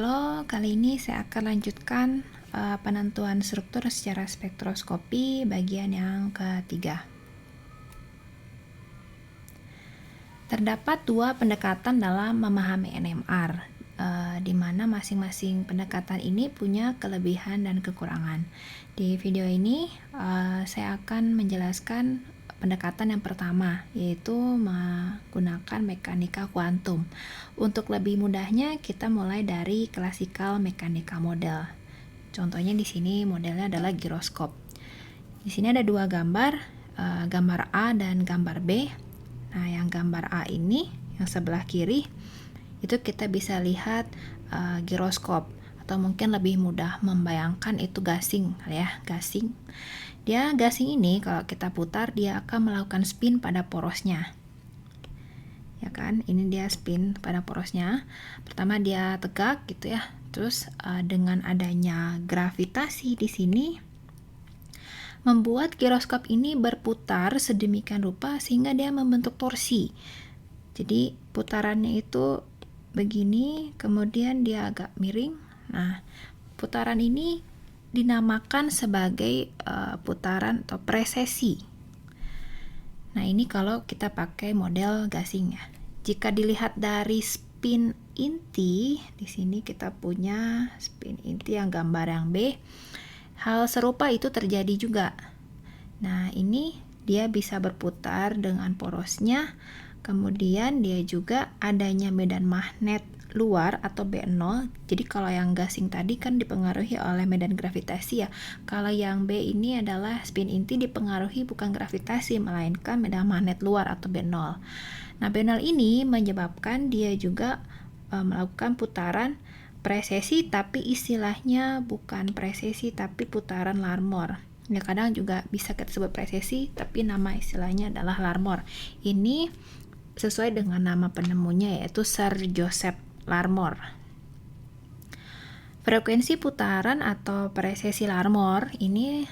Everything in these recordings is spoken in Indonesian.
Halo, kali ini saya akan lanjutkan penentuan struktur secara spektroskopi bagian yang ketiga. Terdapat dua pendekatan dalam memahami NMR, di mana masing-masing pendekatan ini punya kelebihan dan kekurangan. Di video ini saya akan menjelaskan pendekatan yang pertama, yaitu menggunakan mekanika kuantum. Untuk lebih mudahnya, kita mulai dari klasikal mekanika model. Contohnya di sini modelnya adalah giroskop. Di sini ada dua gambar, gambar A dan gambar B. Nah, yang gambar A ini, yang sebelah kiri, itu kita bisa lihat giroskop, atau mungkin lebih mudah membayangkan itu gasing, ya, gasing. Gasing ini kalau kita putar, dia akan melakukan spin pada porosnya. Ya kan, ini dia spin pada porosnya. Pertama dia tegak gitu ya. Terus dengan adanya gravitasi di sini membuat giroskop ini berputar sedemikian rupa sehingga dia membentuk torsi. Jadi putarannya itu begini, kemudian dia agak miring. Nah, putaran ini dinamakan sebagai putaran atau presesi. Nah, ini kalau kita pakai model gasing ya. Jika dilihat dari spin inti, di sini kita punya spin inti yang gambar yang B. Hal serupa itu terjadi juga. Nah, ini dia bisa berputar dengan porosnya. Kemudian dia juga adanya medan magnet luar atau B0. Jadi kalau yang gasing tadi kan dipengaruhi oleh medan gravitasi ya. Kalau yang B ini adalah spin inti dipengaruhi bukan gravitasi, melainkan medan magnet luar atau B0. Nah, B0 ini menyebabkan dia juga melakukan putaran presesi, tapi istilahnya bukan presesi tapi putaran Larmor. Ya, kadang juga bisa kita sebut presesi, tapi nama istilahnya adalah Larmor. Ini sesuai dengan nama penemunya, yaitu Sir Joseph Larmor. Frekuensi putaran atau presesi Larmor ini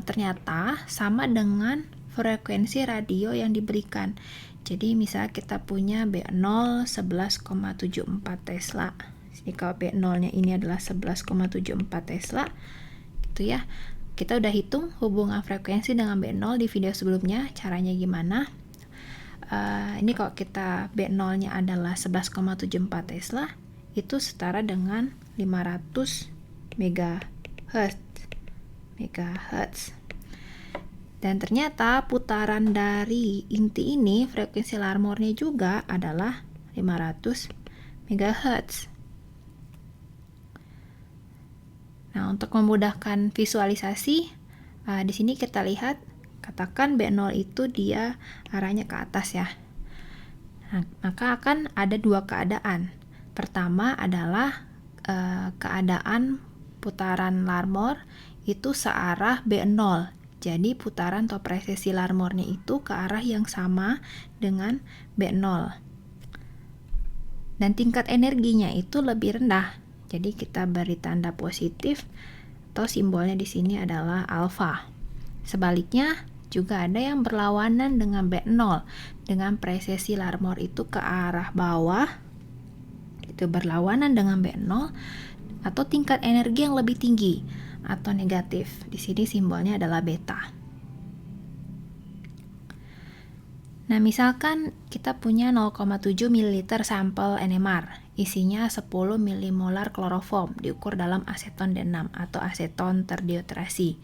ternyata sama dengan frekuensi radio yang diberikan. Jadi misal kita punya B0 11,74 Tesla. Jadi kalau B0-nya ini adalah 11,74 Tesla, gitu ya. Kita udah hitung hubungan frekuensi dengan B0 di video sebelumnya. Caranya gimana? Ini kalau kita B0-nya adalah 11,74 Tesla, itu setara dengan 500 MHz. Dan ternyata putaran dari inti ini, frekuensi Larmornya juga adalah 500 MHz. Nah, untuk memudahkan visualisasi, di sini kita lihat, katakan B0 itu dia arahnya ke atas ya. Nah, maka akan ada dua keadaan. Pertama adalah keadaan putaran Larmor itu searah B0. Jadi putaran atau presesi Larmornya itu ke arah yang sama dengan B0. Dan tingkat energinya itu lebih rendah. Jadi kita beri tanda positif atau simbolnya di sini adalah alfa. Sebaliknya juga ada yang berlawanan dengan B0, dengan presesi Larmor itu ke arah bawah, itu berlawanan dengan B0, atau tingkat energi yang lebih tinggi atau negatif. Di sini simbolnya adalah beta. Nah, misalkan kita punya 0,7 ml sampel NMR, isinya 10 milimolar kloroform diukur dalam aseton D6 atau aseton terdioterasi.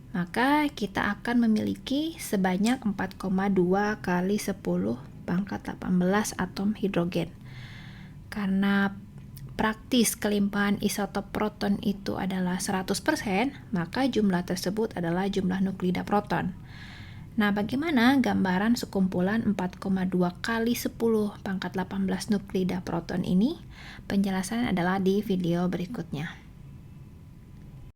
Maka kita akan memiliki sebanyak 4,2 kali 10 pangkat 18 atom hidrogen. Karena praktis kelimpahan isotop proton itu adalah 100%, maka jumlah tersebut adalah jumlah nuklida proton. Nah, bagaimana gambaran sekumpulan 4,2 kali 10 pangkat 18 nuklida proton ini? Penjelasannya adalah di video berikutnya.